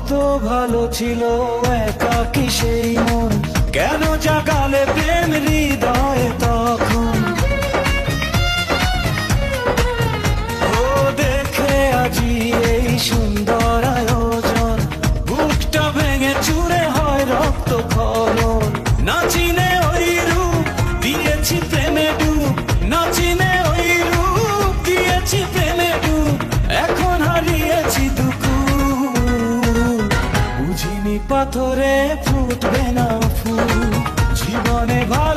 কত ভালো ছিল একাকী সেই মন, কেন জাগালে প্রেম হৃদয়ে তখন। ও দেখে আজি এই সুন্দর আয়োজন, বুকটা ভেঙে চুরে হয় রক্ত খরণ। নাচিনে ওই রূপ দিয়েছি প্রেমে ডুব, নাচিনে ওই রূপ দিয়েছি প্রেমে ডুব, এখন হারিয়েছি দুকু। বুঝিনি পাথরে ফুটবে না ফুল, জীবনে ভালো